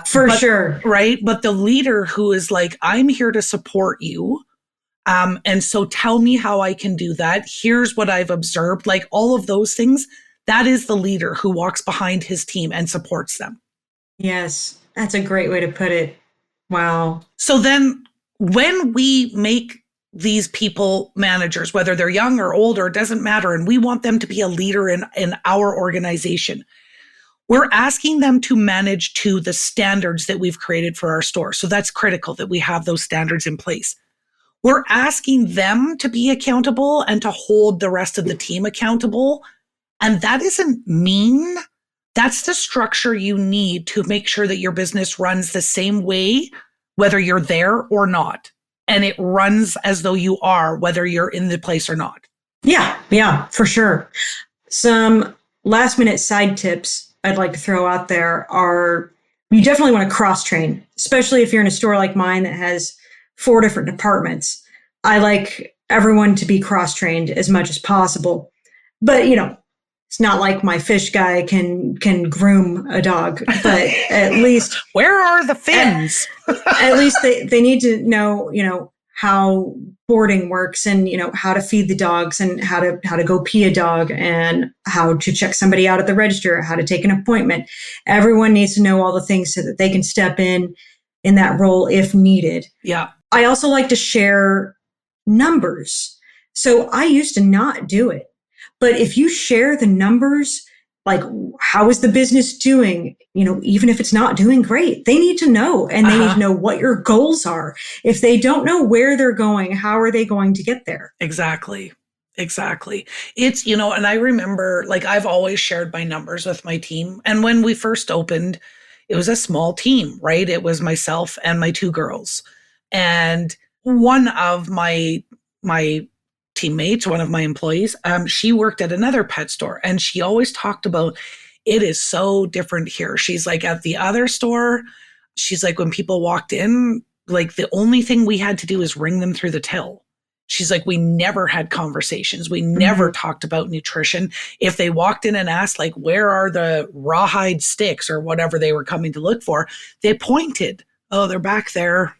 For sure. Right. But the leader who is like, I'm here to support you. And so tell me how I can do that. Here's what I've observed, like all of those things. That is the leader who walks behind his team and supports them. Yes, that's a great way to put it. Wow. So then when we make these people managers, whether they're young or older, it doesn't matter, and we want them to be a leader in our organization, we're asking them to manage to the standards that we've created for our store. So that's critical that we have those standards in place. We're asking them to be accountable and to hold the rest of the team accountable. And that isn't mean. That's the structure you need to make sure that your business runs the same way, whether you're there or not. And it runs as though you are, whether you're in the place or not. Yeah, for sure. Some last minute side tips I'd like to throw out there are, you definitely want to cross train, especially if you're in a store like mine that has 4 different departments. I like everyone to be cross trained as much as possible. But, it's not like my fish guy can groom a dog, but at least where are the fins? At least they need to know, how boarding works and, how to feed the dogs and how to go pee a dog and how to check somebody out at the register, how to take an appointment. Everyone needs to know all the things so that they can step in that role if needed. Yeah. I also like to share numbers. So I used to not do it. But if you share the numbers, like, how is the business doing? Even if it's not doing great, they need to know, and they need to know what your goals are. If they don't know where they're going, how are they going to get there? Exactly. It's, and I remember, like, I've always shared my numbers with my team. And when we first opened, it was a small team, right? It was myself and my 2 girls. And one of my teammates, one of my employees, she worked at another pet store, and she always talked about, it is so different here. She's like, at the other store, she's like, when people walked in, like, the only thing we had to do is ring them through the till. She's like, we never had conversations. We never talked about nutrition. If they walked in and asked, like, where are the rawhide sticks or whatever they were coming to look for, they pointed. Oh, they're back there,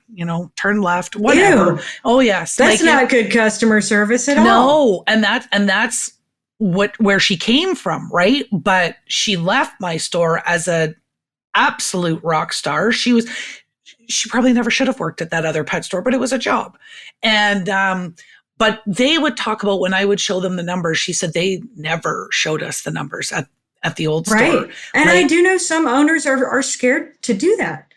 turn left, whatever. Ew. Oh, yes. That's not good customer service at all. No. And that's where she came from, right? But she left my store as a absolute rock star. She probably never should have worked at that other pet store, but it was a job. And, but they would talk about, when I would show them the numbers, she said they never showed us the numbers at the old store. Right. And I do know some owners are scared to do that.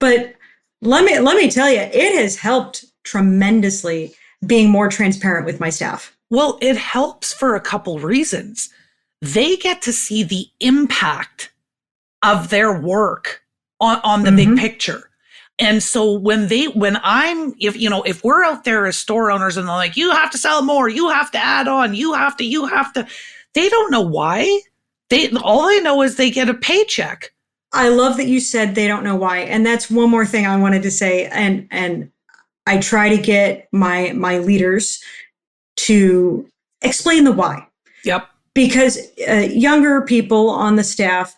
But let me tell you, it has helped tremendously being more transparent with my staff. Well, it helps for a couple reasons. They get to see the impact of their work on the big picture. And so if we're out there as store owners and they're like, you have to sell more, you have to add on, you have to, they don't know why. All they know is they get a paycheck. I love that you said they don't know why. And that's one more thing I wanted to say. And I try to get my leaders to explain the why. Yep. Because younger people on the staff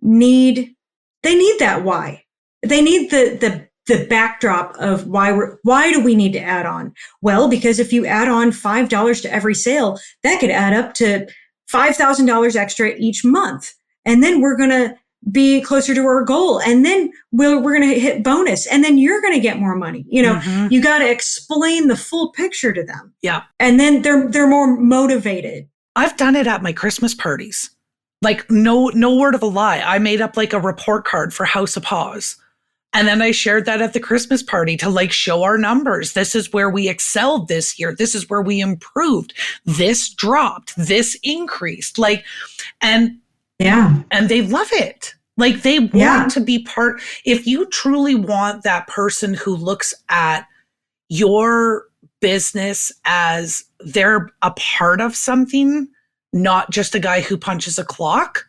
need that why. They need the backdrop of why do we need to add on? Well, because if you add on $5 to every sale, that could add up to $5,000 extra each month. And then we're going to be closer to our goal. And then we're going to hit bonus. And then you're going to get more money. You got to explain the full picture to them. Yeah. And then they're more motivated. I've done it at my Christmas parties. Like, no word of a lie. I made up like a report card for House of Paws. And then I shared that at the Christmas party to, like, show our numbers. This is where we excelled this year. This is where we improved. This dropped. This increased. And they love it. Like, they want to be part. If you truly want that person who looks at your business as they're a part of something, not just a guy who punches a clock,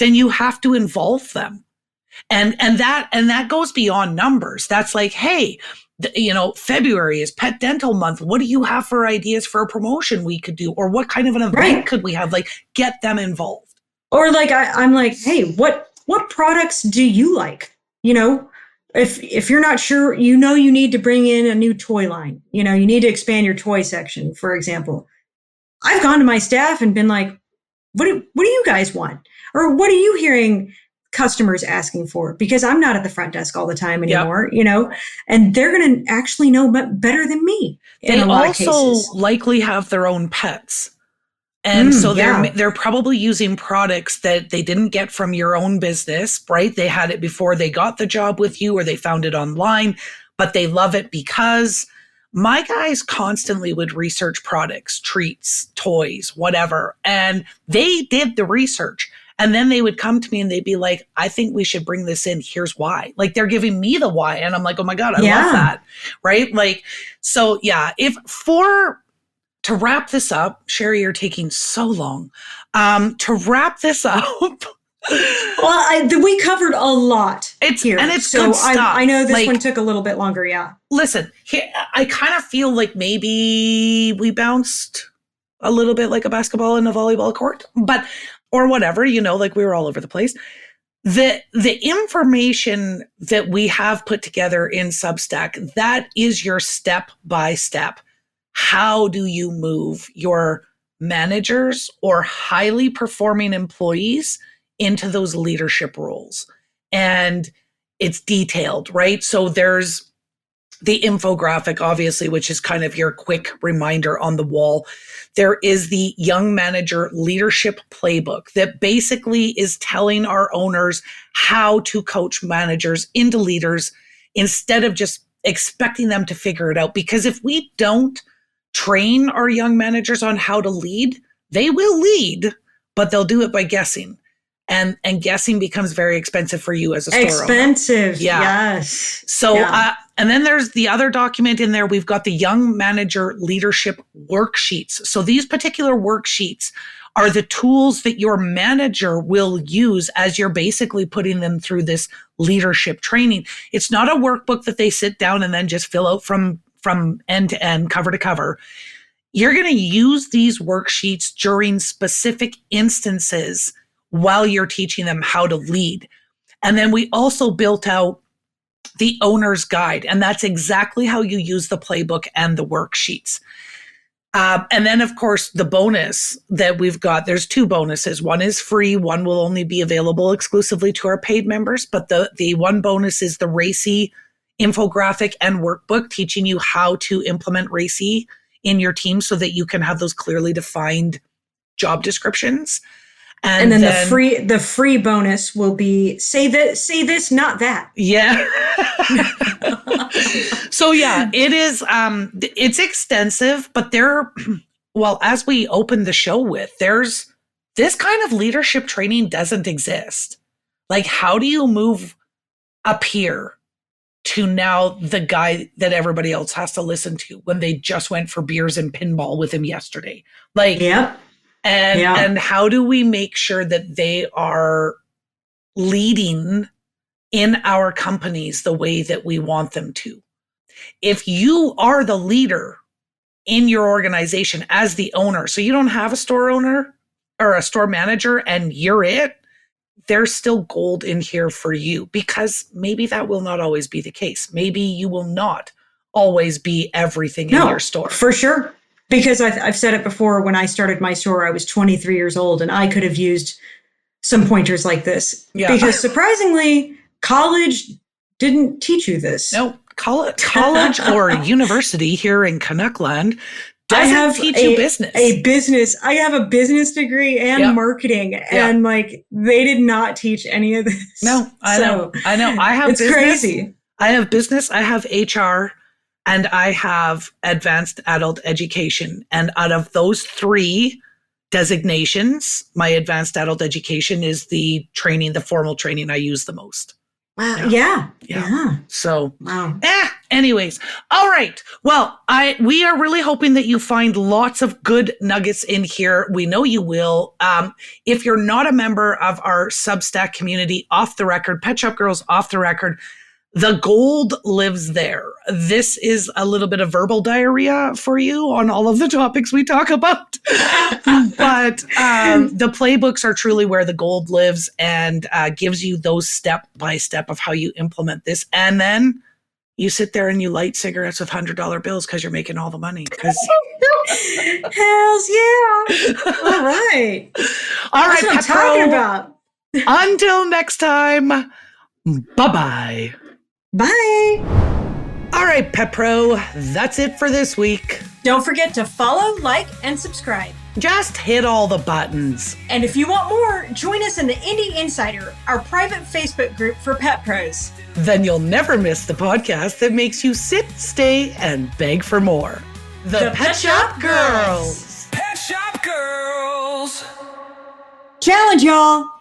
then you have to involve them. And that goes beyond numbers. That's like, hey, February is Pet Dental Month. What do you have for ideas for a promotion we could do? Or what kind of an event could we have? Like, get them involved. Or like, I'm like, hey, what products do you like? If you're not sure, you need to bring in a new toy line. You need to expand your toy section, for example. I've gone to my staff and been like, what do you guys want? Or what are you hearing customers asking for? Because I'm not at the front desk all the time anymore, and they're going to actually know better than me. They also likely have their own pets. And so they're probably using products that they didn't get from your own business, right? They had it before they got the job with you, or they found it online, but they love it because my guys constantly would research products, treats, toys, whatever. And they did the research. And then they would come to me and they'd be like, I think we should bring this in. Here's why. Like, they're giving me the why. And I'm like, oh my God, I love that. Right? Like, so yeah, to wrap this up, Sherry, you're taking so long. To wrap this up. Well, we covered a lot here. And it's good stuff. I know this one took a little bit longer, yeah. Listen, I kind of feel like maybe we bounced a little bit like a basketball in a volleyball court, or whatever, like we were all over the place. The information that we have put together in Substack, that is your step by step. How do you move your managers or highly performing employees into those leadership roles? And it's detailed, right? So there's the infographic, obviously, which is kind of your quick reminder on the wall. There is the Young Manager Leadership Playbook that basically is telling our owners how to coach managers into leaders instead of just expecting them to figure it out. Because if we don't train our young managers on how to lead, they will lead, but they'll do it by guessing. And guessing becomes very expensive for you as a store owner. Expensive, Yeah. yes. So, Yeah. and then there's the other document in there. We've got the Young Manager Leadership Worksheets. So these particular worksheets are the tools that your manager will use as you're basically putting them through this leadership training. It's not a workbook that they sit down and then just fill out from end to end, cover to cover. You're going to use these worksheets during specific instances while you're teaching them how to lead. And then we also built out the owner's guide, and that's exactly how you use the playbook and the worksheets. And then, of course, the bonus that we've got, there's two bonuses. One is free. One will only be available exclusively to our paid members. But the one bonus is the RACI infographic and workbook, teaching you how to implement RACI in your team so that you can have those clearly defined job descriptions. And then the free bonus will be say this, not that. Yeah. So yeah, it is, it's extensive, but well, as we opened the show with, there's this kind of leadership training doesn't exist. Like, how do you move up here to now the guy that everybody else has to listen to when they just went for beers and pinball with him yesterday? Like, Yep. And how do we make sure that they are leading in our companies the way that we want them to? If you are the leader in your organization as the owner, so you don't have a store owner or a store manager and you're it, there's still gold in here for you, because maybe that will not always be the case. Maybe you will not always be everything in your store. For sure. Because I've said it before, when I started my store, I was 23 years old and I could have used some pointers like this. Yeah. Because surprisingly, college didn't teach you this. No, college or university here in Canuckland doesn't teach you business. I have a business degree and marketing, and like they did not teach any of this. No, I know. I have it's business. Crazy. I have business. I have HR. And I have advanced adult education. And out of those three designations, my advanced adult education is the training, the formal training I use the most. Wow. Yeah. So, wow. Anyways. All right. Well, we are really hoping that you find lots of good nuggets in here. We know you will. If you're not a member of our Substack community, Off the Record, Pet Shop Girls Off the Record, the gold lives there. This is a little bit of verbal diarrhea for you on all of the topics we talk about. But the playbooks are truly where the gold lives, and gives you those step by step of how you implement this. And then you sit there and you light cigarettes with $100 bills because you're making all the money. Hells yeah. All right. All right, That's what I'm talking about. Until next time, bye-bye. Bye. All right, Pet Pro, that's it for this week. Don't forget to follow, like, and subscribe. Just hit all the buttons. And if you want more, join us in the Indie Insider, our private Facebook group for pet pros. Then you'll never miss the podcast that makes you sit, stay, and beg for more. The Pet Shop Girls. Pet Shop Girls. Challenge, y'all.